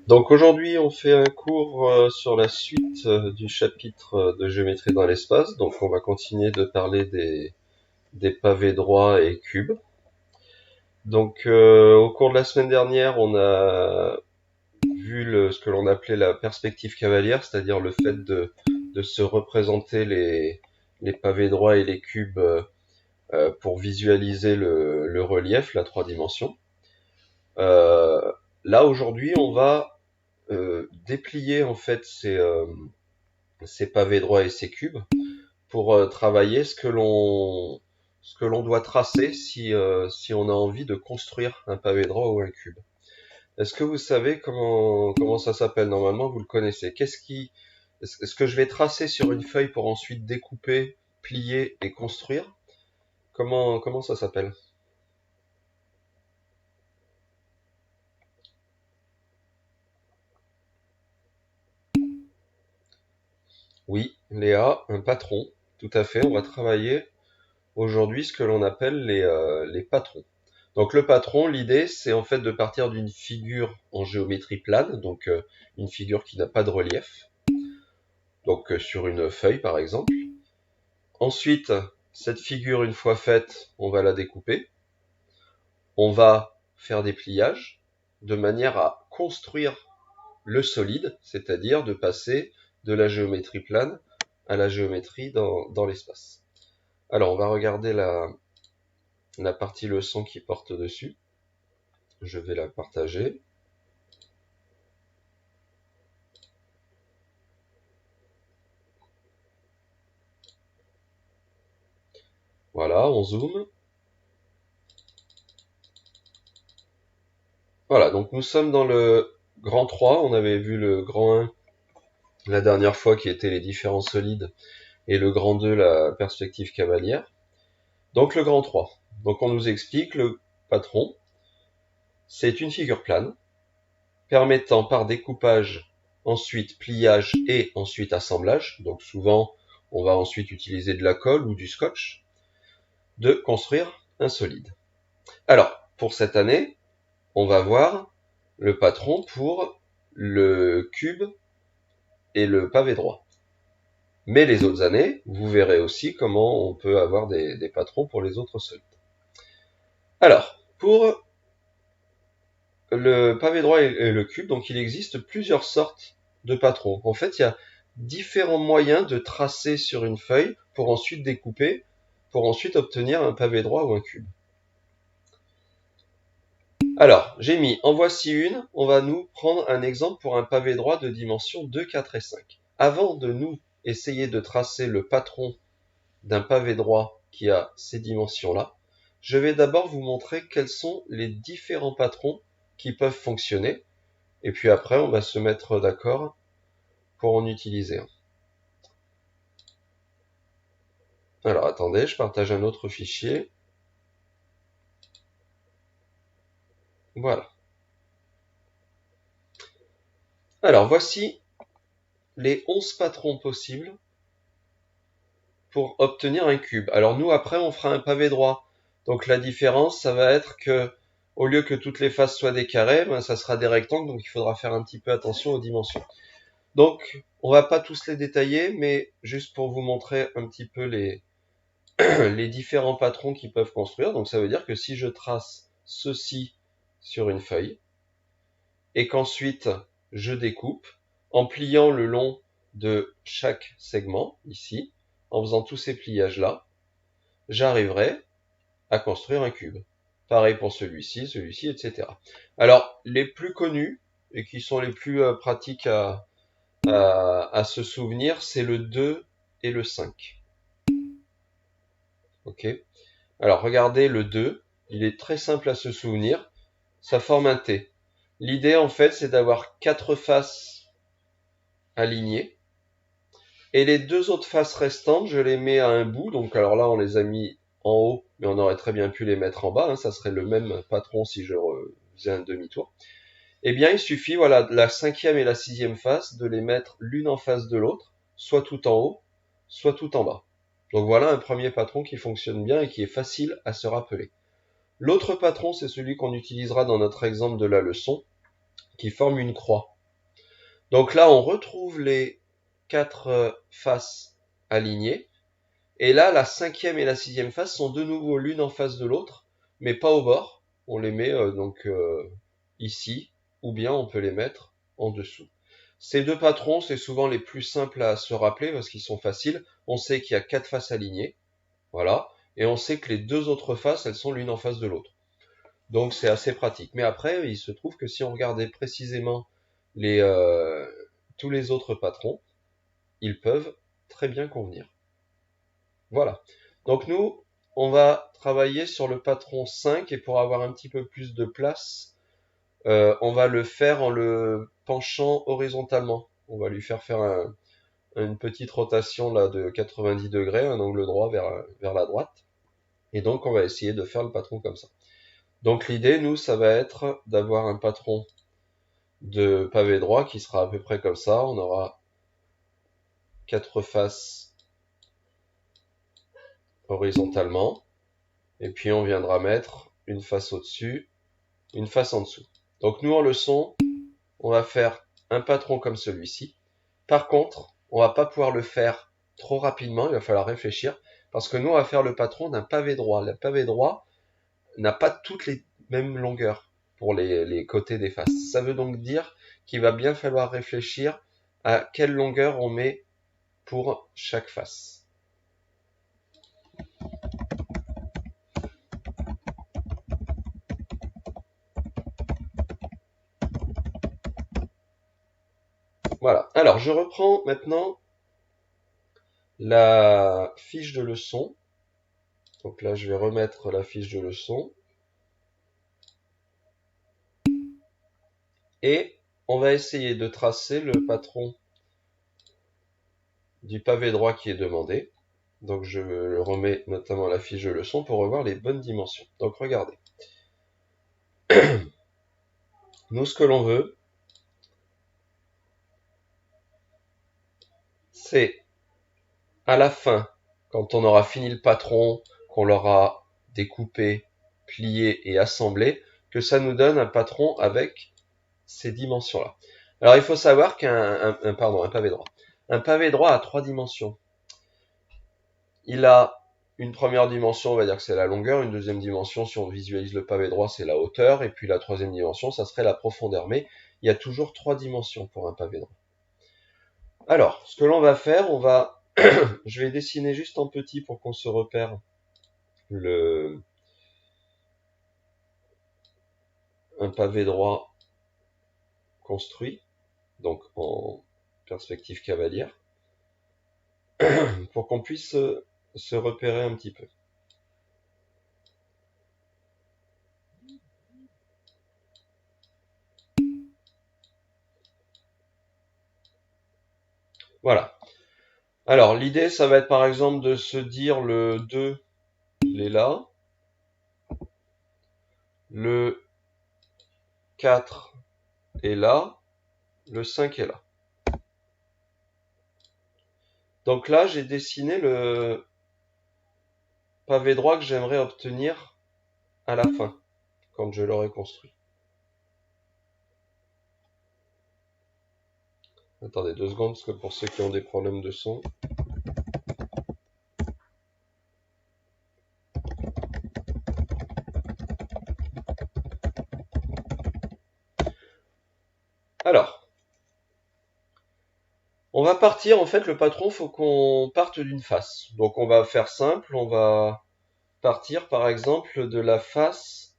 Donc aujourd'hui, on fait un cours sur la suite du chapitre de géométrie dans l'espace. Donc on va continuer de parler des pavés droits et cubes. Donc au cours de la semaine dernière, on a vu ce que l'on appelait la perspective cavalière, c'est-à-dire le fait de se représenter les pavés droits et les cubes pour visualiser le relief, la trois dimensions. Euh, Là aujourd'hui, on va déplier en fait ces pavés droits et ces cubes pour travailler ce que l'on doit tracer si on a envie de construire un pavé droit ou un cube. Est-ce que vous savez comment ça s'appelle? Normalement, vous le connaissez. Est-ce que je vais tracer sur une feuille pour ensuite découper, plier et construire? Comment ça s'appelle? Oui, Léa, un patron. Tout à fait. On va travailler aujourd'hui ce que l'on appelle les patrons. Donc le patron, l'idée, c'est en fait de partir d'une figure en géométrie plane, donc une figure qui n'a pas de relief, donc sur une feuille par exemple. Ensuite, cette figure, une fois faite, on va la découper. On va faire des pliages de manière à construire le solide, c'est-à-dire de passer de la géométrie plane à la géométrie dans l'espace. Alors on va regarder la partie leçon qui porte dessus. Je vais la partager. Voilà, on zoome. Voilà, donc nous sommes dans le grand 3. On avait vu le grand 1 la dernière fois qui était les différents solides et le grand 2 la perspective cavalière. Donc le grand 3. Donc on nous explique le patron. C'est une figure plane permettant par découpage, ensuite pliage et ensuite assemblage. Donc souvent on va ensuite utiliser de la colle ou du scotch de construire un solide. Alors pour cette année, on va voir le patron pour le cube et le pavé droit. Mais les autres années, vous verrez aussi comment on peut avoir des patrons pour les autres solides. Alors, pour le pavé droit et le cube, donc il existe plusieurs sortes de patrons. En fait, il y a différents moyens de tracer sur une feuille pour ensuite découper, pour ensuite obtenir un pavé droit ou un cube. Alors, j'ai mis en voici une. On va nous prendre un exemple pour un pavé droit de dimension 2, 4 et 5. Avant de nous essayer de tracer le patron d'un pavé droit qui a ces dimensions-là, je vais d'abord vous montrer quels sont les différents patrons qui peuvent fonctionner. Et puis après, on va se mettre d'accord pour en utiliser un. Alors attendez, je partage un autre fichier. Voilà. Alors voici les 11 patrons possibles pour obtenir un cube. Alors nous, après, on fera un pavé droit. Donc la différence, ça va être que au lieu que toutes les faces soient des carrés, ben, ça sera des rectangles, donc il faudra faire un petit peu attention aux dimensions. Donc, on va pas tous les détailler, mais juste pour vous montrer un petit peu les différents patrons qu'ils peuvent construire. Donc ça veut dire que si je trace ceci sur une feuille, et qu'ensuite je découpe, en pliant le long de chaque segment, ici, en faisant tous ces pliages-là, j'arriverai à construire un cube. Pareil pour celui-ci, etc. Alors, les plus connus, et qui sont les plus pratiques à se souvenir, c'est le 2 et le 5. Ok. Alors, regardez le 2, il est très simple à se souvenir, ça forme un T. L'idée, en fait, c'est d'avoir 4 faces alignées, et les deux autres faces restantes, je les mets à un bout. Donc alors là, on les a mis en haut, mais on aurait très bien pu les mettre en bas, hein, ça serait le même patron si je faisais un demi-tour. Eh bien, il suffit, voilà, la cinquième et la sixième face, de les mettre l'une en face de l'autre, soit tout en haut, soit tout en bas. Donc voilà un premier patron qui fonctionne bien et qui est facile à se rappeler. L'autre patron, c'est celui qu'on utilisera dans notre exemple de la leçon, qui forme une croix. Donc là, on retrouve les 4 faces alignées. Et là, la 5e et la 6e face sont de nouveau l'une en face de l'autre, mais pas au bord. On les met ici, ou bien on peut les mettre en dessous. Ces 2 patrons, c'est souvent les plus simples à se rappeler parce qu'ils sont faciles. On sait qu'il y a 4 faces alignées, voilà, et on sait que les 2 autres faces, elles sont l'une en face de l'autre. Donc c'est assez pratique. Mais après, il se trouve que si on regardait précisément tous les autres patrons, ils peuvent très bien convenir. Voilà. Donc nous, on va travailler sur le patron 5 et pour avoir un petit peu plus de place, on va le faire en le penchant horizontalement. On va lui faire une petite rotation là de 90 degrés, un angle droit vers la droite. Et donc on va essayer de faire le patron comme ça. Donc l'idée, nous, ça va être d'avoir un patron de pavé droit qui sera à peu près comme ça. On aura 4 faces horizontalement. Et puis on viendra mettre une face au-dessus, une face en dessous. Donc nous en leçon, on va faire un patron comme celui-ci. Par contre, on va pas pouvoir le faire trop rapidement, il va falloir réfléchir, parce que nous on va faire le patron d'un pavé droit. Le pavé droit n'a pas toutes les mêmes longueurs pour les côtés des faces. Ça veut donc dire qu'il va bien falloir réfléchir à quelle longueur on met pour chaque face. Voilà. Alors, je reprends maintenant la fiche de leçon. Donc là, je vais remettre la fiche de leçon. Et on va essayer de tracer le patron du pavé droit qui est demandé. Donc je remets notamment la fiche de leçon pour revoir les bonnes dimensions. Donc regardez. Nous, ce que l'on veut, c'est à la fin, quand on aura fini le patron, qu'on l'aura découpé, plié et assemblé, que ça nous donne un patron avec ces dimensions-là. Alors il faut savoir qu'un pavé droit. Un pavé droit a 3 dimensions. Il a une première dimension, on va dire que c'est la longueur, une deuxième dimension, si on visualise le pavé droit, c'est la hauteur, et puis la troisième dimension, ça serait la profondeur. Mais il y a toujours 3 dimensions pour un pavé droit. Alors, ce que l'on va faire, je vais dessiner juste en petit pour qu'on se repère un pavé droit construit, donc en perspective cavalière, pour qu'on puisse se repérer un petit peu. Voilà. Alors, l'idée, ça va être par exemple de se dire le 2, il est là. Le 4 est là. Le 5 est là. Donc là, j'ai dessiné le pavé droit que j'aimerais obtenir à la fin, quand je l'aurai construit. Attendez 2 secondes, parce que pour ceux qui ont des problèmes de son. Alors, on va partir, en fait, le patron, faut qu'on parte d'une face. Donc on va faire simple, on va partir par exemple de la face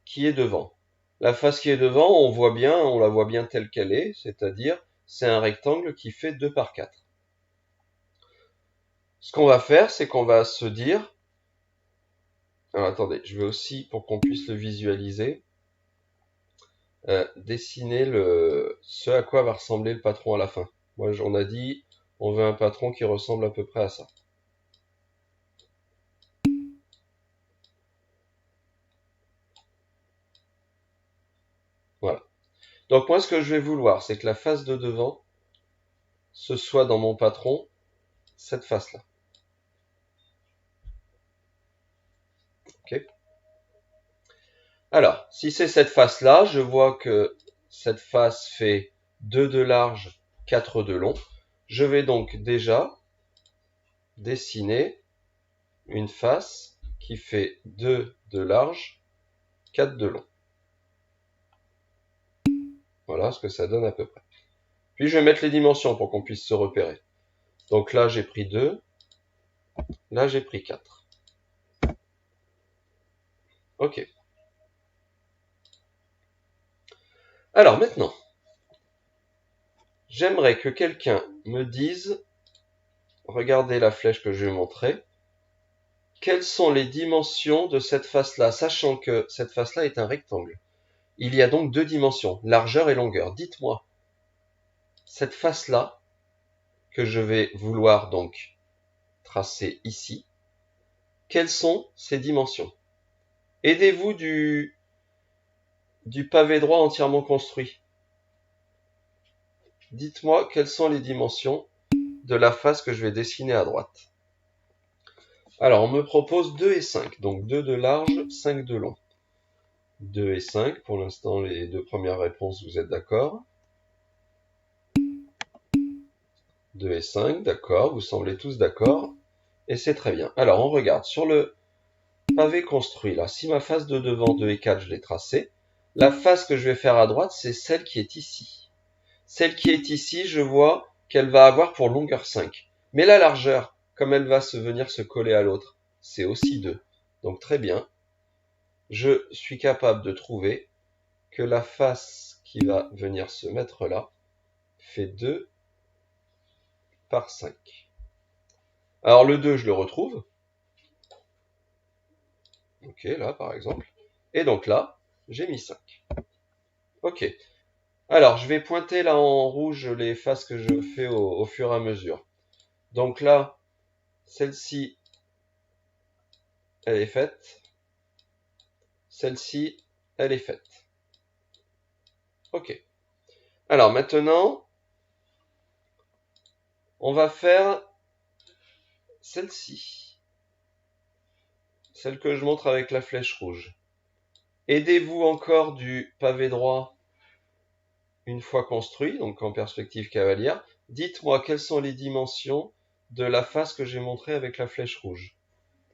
qui est devant. La face qui est devant, on la voit bien telle qu'elle est, c'est-à-dire c'est un rectangle qui fait 2 par 4. Ce qu'on va faire, c'est qu'on va se dire, alors attendez, je vais aussi, pour qu'on puisse le visualiser, dessiner ce à quoi va ressembler le patron à la fin. Moi, on a dit, on veut un patron qui ressemble à peu près à ça. Voilà. Donc moi, ce que je vais vouloir, c'est que la face de devant, ce soit dans mon patron, cette face-là. Ok. Alors, si c'est cette face-là, je vois que cette face fait 2 de large, 4 de long. Je vais donc déjà dessiner une face qui fait 2 de large, 4 de long. Voilà ce que ça donne à peu près. Puis je vais mettre les dimensions pour qu'on puisse se repérer. Donc là j'ai pris 2, là j'ai pris 4. Ok. Alors maintenant, j'aimerais que quelqu'un me dise, regardez la flèche que je vais montrer, quelles sont les dimensions de cette face-là, sachant que cette face-là est un rectangle. Il y a donc 2 dimensions, largeur et longueur. Dites-moi, cette face-là, que je vais vouloir donc tracer ici, quelles sont ses dimensions? Aidez-vous du pavé droit entièrement construit. Dites-moi quelles sont les dimensions de la face que je vais dessiner à droite. Alors, on me propose 2 et 5, donc 2 de large, 5 de long. 2 et 5, pour l'instant, les deux premières réponses, vous êtes d'accord? 2 et 5, d'accord, vous semblez tous d'accord, et c'est très bien. Alors, on regarde, sur le pavé construit, là, si ma face de devant, 2 et 4, je l'ai tracée, la face que je vais faire à droite, c'est celle qui est ici. Celle qui est ici, je vois qu'elle va avoir pour longueur 5. Mais la largeur, comme elle va venir se coller à l'autre, c'est aussi 2. Donc très bien, je suis capable de trouver que la face qui va venir se mettre là fait 2 par 5. Alors le 2, je le retrouve. Ok, là par exemple. Et donc là, j'ai mis 5. Ok. Alors, je vais pointer là en rouge les faces que je fais au fur et à mesure. Donc là, celle-ci, elle est faite. Celle-ci, elle est faite. Ok. Alors maintenant, on va faire celle-ci. Celle que je montre avec la flèche rouge. Aidez-vous encore du pavé droit une fois construit, donc en perspective cavalière. Dites-moi quelles sont les dimensions de la face que j'ai montrée avec la flèche rouge.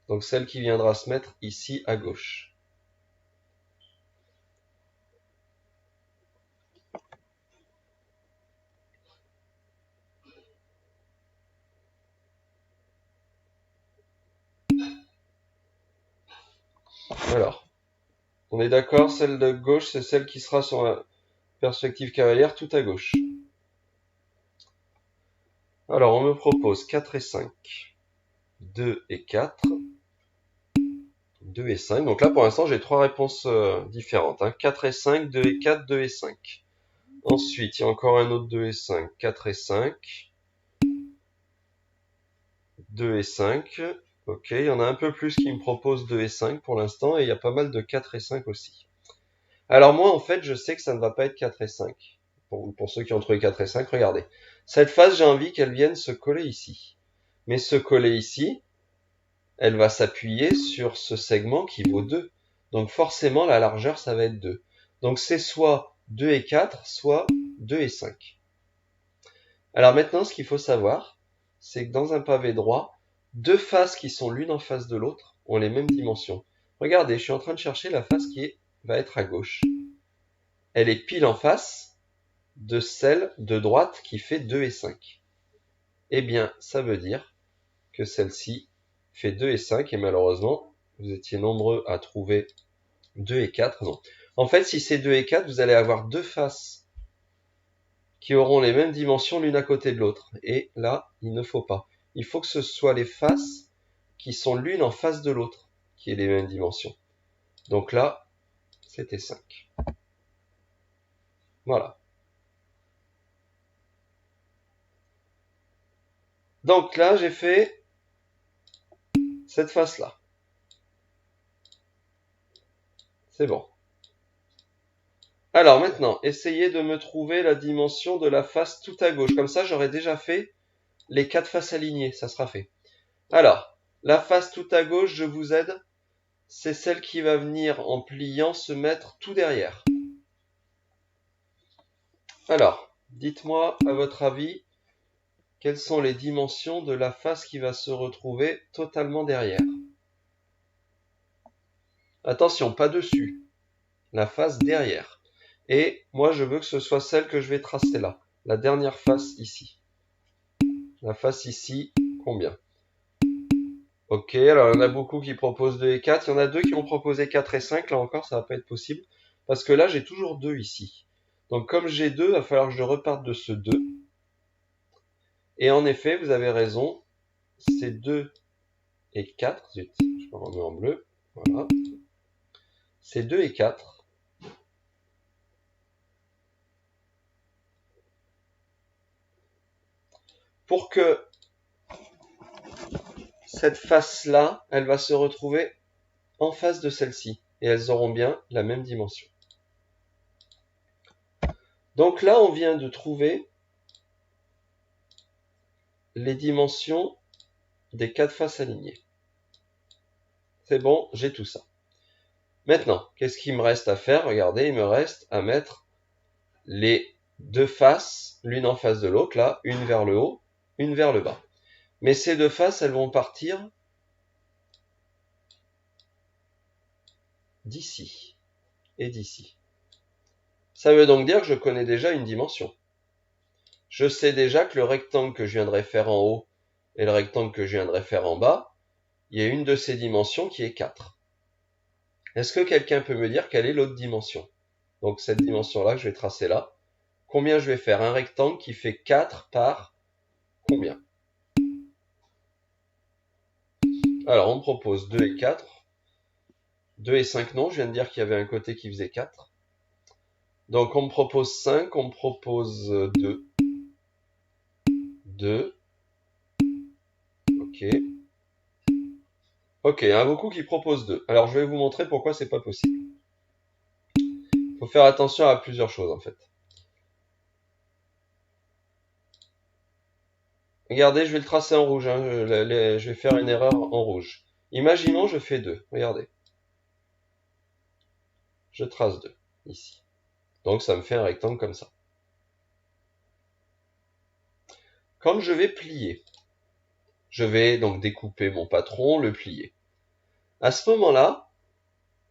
Donc celle qui viendra se mettre ici à gauche. Alors, on est d'accord, celle de gauche, c'est celle qui sera sur la perspective cavalière tout à gauche. Alors, on me propose 4 et 5, 2 et 4, 2 et 5. Donc là, pour l'instant, j'ai trois réponses différentes. 4 et 5, 2 et 4, 2 et 5. Ensuite, il y a encore un autre 2 et 5, 4 et 5, 2 et 5. Ok, il y en a un peu plus qui me proposent 2 et 5 pour l'instant, et il y a pas mal de 4 et 5 aussi. Alors moi, en fait, je sais que ça ne va pas être 4 et 5. Pour ceux qui ont trouvé 4 et 5, regardez. Cette face, j'ai envie qu'elle vienne se coller ici. Mais se coller ici, elle va s'appuyer sur ce segment qui vaut 2. Donc forcément, la largeur, ça va être 2. Donc c'est soit 2 et 4, soit 2 et 5. Alors maintenant, ce qu'il faut savoir, c'est que dans un pavé droit, deux faces qui sont l'une en face de l'autre ont les mêmes dimensions. Regardez, je suis en train de chercher la face qui va être à gauche. Elle est pile en face de celle de droite qui fait 2 et 5. Eh bien, ça veut dire que celle-ci fait 2 et 5, et malheureusement, vous étiez nombreux à trouver 2 et 4. Non. En fait, si c'est 2 et 4, vous allez avoir deux faces qui auront les mêmes dimensions l'une à côté de l'autre. Et là, il ne faut pas. Il faut que ce soit les faces qui sont l'une en face de l'autre qui aient les mêmes dimensions. Donc là, c'était 5. Voilà. Donc là, j'ai fait cette face-là. C'est bon. Alors maintenant, essayez de me trouver la dimension de la face tout à gauche. Comme ça, j'aurai déjà fait les 4 faces alignées. Ça sera fait. Alors, la face tout à gauche, je vous aide. C'est celle qui va venir en pliant se mettre tout derrière. Alors, Dites-moi, à votre avis, quelles sont les dimensions de la face qui va se retrouver totalement derrière? Attention, pas dessus, la face derrière. Et moi, je veux que ce soit celle que je vais tracer là, la dernière face ici. La face ici, combien? Ok, alors il y en a beaucoup qui proposent 2 et 4. Il y en a deux qui ont proposé 4 et 5. Là encore, ça va pas être possible. Parce que là, j'ai toujours 2 ici. Donc comme j'ai 2, il va falloir que je reparte de ce 2. Et en effet, vous avez raison, c'est 2 et 4. Zut, je me remets en bleu. Voilà. C'est 2 et 4. Pour que cette face-là, elle va se retrouver en face de celle-ci. Et elles auront bien la même dimension. Donc là, on vient de trouver les dimensions des 4 faces alignées. C'est bon, j'ai tout ça. Maintenant, qu'est-ce qu'il me reste à faire? Regardez, il me reste à mettre les deux faces, l'une en face de l'autre, là, une vers le haut, une vers le bas. Mais ces deux faces, elles vont partir d'ici et d'ici. Ça veut donc dire que je connais déjà une dimension. Je sais déjà que le rectangle que je viendrai faire en haut et le rectangle que je viendrai faire en bas, il y a une de ces dimensions qui est 4. Est-ce que quelqu'un peut me dire quelle est l'autre dimension? Donc cette dimension-là que je vais tracer là. Combien je vais faire? Un rectangle qui fait 4 par combien? Alors on me propose 2 et 4. 2 et 5 non, je viens de dire qu'il y avait un côté qui faisait 4. Donc on me propose 5, on me propose 2. 2. Ok. Ok, il y en a beaucoup qui proposent 2. Alors je vais vous montrer pourquoi c'est pas possible. Il faut faire attention à plusieurs choses en fait. Regardez, je vais le tracer en rouge. Hein. Je vais faire une erreur en rouge. Imaginons je fais 2. Regardez. Je trace 2 ici. Donc ça me fait un rectangle comme ça. Quand je vais plier, je vais donc découper mon patron, le plier. À ce moment-là,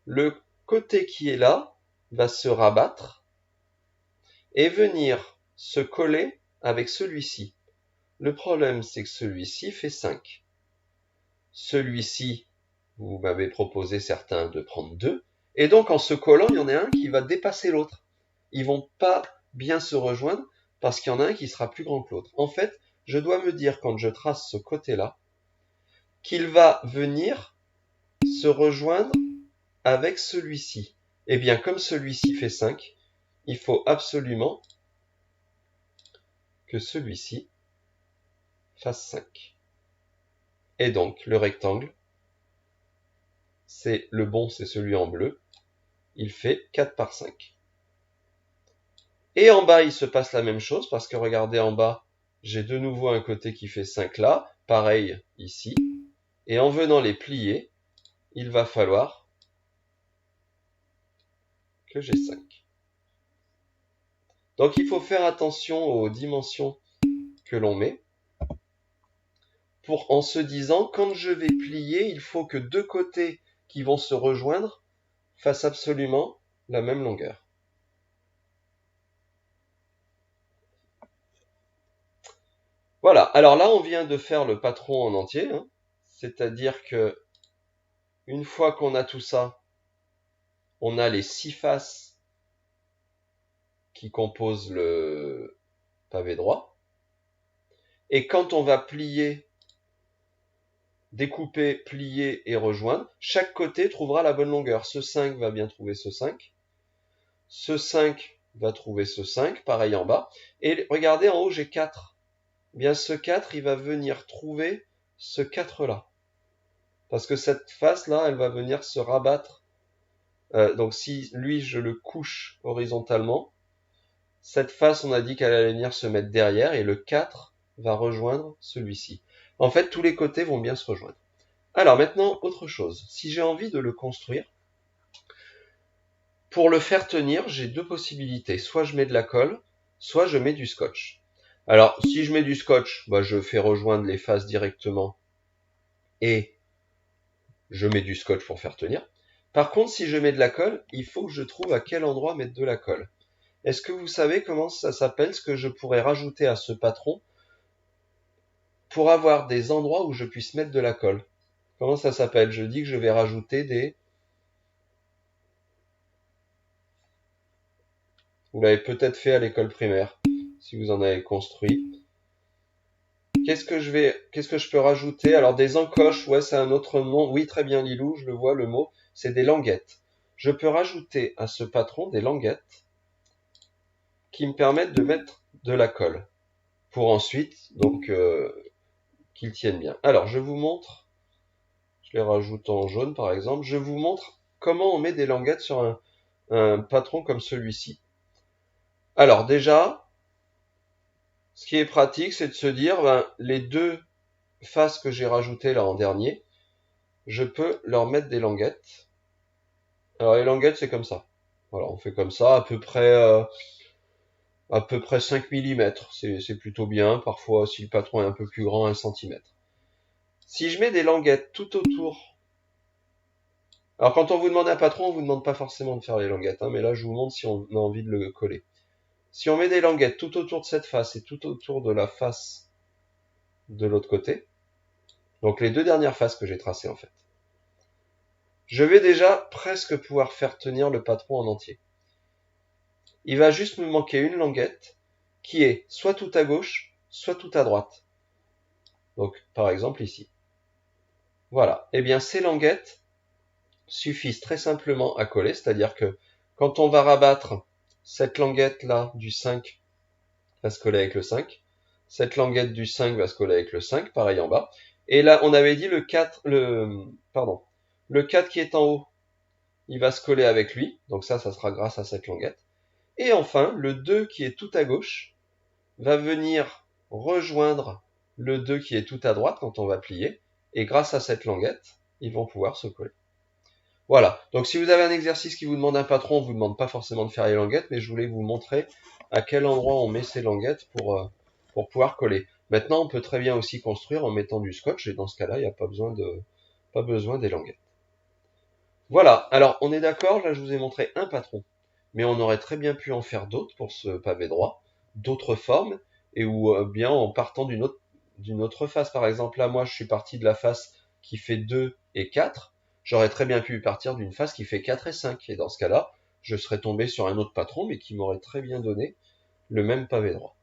le côté qui est là va se rabattre et venir se coller avec celui-ci. Le problème, c'est que celui-ci fait 5. Celui-ci, vous m'avez proposé certains de prendre 2. Et donc, en se collant, il y en a un qui va dépasser l'autre. Ils vont pas bien se rejoindre parce qu'il y en a un qui sera plus grand que l'autre. En fait, je dois me dire, quand je trace ce côté-là, qu'il va venir se rejoindre avec celui-ci. Eh bien, comme celui-ci fait 5, il faut absolument que celui-ci fasse 5. Et donc, le rectangle, c'est le bon, c'est celui en bleu, il fait 4 par 5. Et en bas, il se passe la même chose, parce que regardez en bas, j'ai de nouveau un côté qui fait 5 là, pareil ici, et en venant les plier, il va falloir que j'ai 5. Donc il faut faire attention aux dimensions que l'on met, en se disant, quand je vais plier, il faut que deux côtés qui vont se rejoindre fassent absolument la même longueur. Voilà, alors là on vient de faire le patron en entier, hein. C'est-à-dire que une fois qu'on a tout ça, on a les 6 faces qui composent le pavé droit. Et quand on va plier, découper, plier et rejoindre, chaque côté trouvera la bonne longueur. Ce 5 va bien trouver ce 5. Ce 5 va trouver ce 5, pareil en bas. Et regardez, en haut, j'ai 4. Eh bien, ce 4, il va venir trouver ce 4-là. Parce que cette face-là, elle va venir se rabattre. Donc si lui, je le couche horizontalement, cette face, on a dit qu'elle allait venir se mettre derrière, et le 4 va rejoindre celui-ci. En fait, tous les côtés vont bien se rejoindre. Alors maintenant, autre chose. Si j'ai envie de le construire, pour le faire tenir, j'ai deux possibilités. Soit je mets de la colle, soit je mets du scotch. Alors, si je mets du scotch, bah, je fais rejoindre les faces directement et je mets du scotch pour faire tenir. Par contre, si je mets de la colle, il faut que je trouve à quel endroit mettre de la colle. Est-ce que vous savez comment ça s'appelle, ce que je pourrais rajouter à ce patron pour avoir des endroits où je puisse mettre de la colle? Comment ça s'appelle? Je dis que je vais rajouter des... Vous l'avez peut-être fait à l'école primaire, si vous en avez construit. Qu'est-ce que je peux rajouter? Alors des encoches, ouais, c'est un autre nom. Oui, très bien, Lilou, je le vois, le mot. C'est des languettes. Je peux rajouter à ce patron des languettes qui me permettent de mettre de la colle pour ensuite, donc, qu'ils tiennent bien. Alors, je vous montre. Je les rajoute en jaune, par exemple. Je vous montre comment on met des languettes sur un patron comme celui-ci. Alors, déjà, ce qui est pratique, c'est de se dire, ben, les deux faces que j'ai rajoutées là en dernier, je peux leur mettre des languettes. Alors les languettes, c'est comme ça. Voilà, on fait comme ça, à peu près 5 mm. C'est plutôt bien. Parfois, si le patron est un peu plus grand, 1 centimètre. Si je mets des languettes tout autour... Alors quand on vous demande un patron, on vous demande pas forcément de faire les languettes, hein, mais là je vous montre si on a envie de le coller. Si on met des languettes tout autour de cette face et tout autour de la face de l'autre côté, donc les deux dernières faces que j'ai tracées en fait, je vais déjà presque pouvoir faire tenir le patron en entier. Il va juste me manquer une languette qui est soit tout à gauche, soit tout à droite. Donc, par exemple ici. Voilà. Eh bien, ces languettes suffisent très simplement à coller, c'est-à-dire que quand on va rabattre cette languette-là du 5 va se coller avec le 5, cette languette du 5 va se coller avec le 5, pareil en bas. Et là, on avait dit le 4 qui est en haut, il va se coller avec lui, donc ça sera grâce à cette languette. Et enfin, le 2 qui est tout à gauche va venir rejoindre le 2 qui est tout à droite quand on va plier, et grâce à cette languette, ils vont pouvoir se coller. Voilà, donc si vous avez un exercice qui vous demande un patron, on ne vous demande pas forcément de faire les languettes, mais je voulais vous montrer à quel endroit on met ces languettes pour pouvoir coller. Maintenant, on peut très bien aussi construire en mettant du scotch, et dans ce cas-là, il n'y a pas besoin des languettes. Voilà, alors on est d'accord, là je vous ai montré un patron, mais on aurait très bien pu en faire d'autres pour ce pavé droit, d'autres formes, et ou bien en partant d'une autre face. Par exemple, là moi je suis parti de la face qui fait 2 et 4, j'aurais très bien pu partir d'une face qui fait 4 et 5, et dans ce cas-là, je serais tombé sur un autre patron, mais qui m'aurait très bien donné le même pavé droit.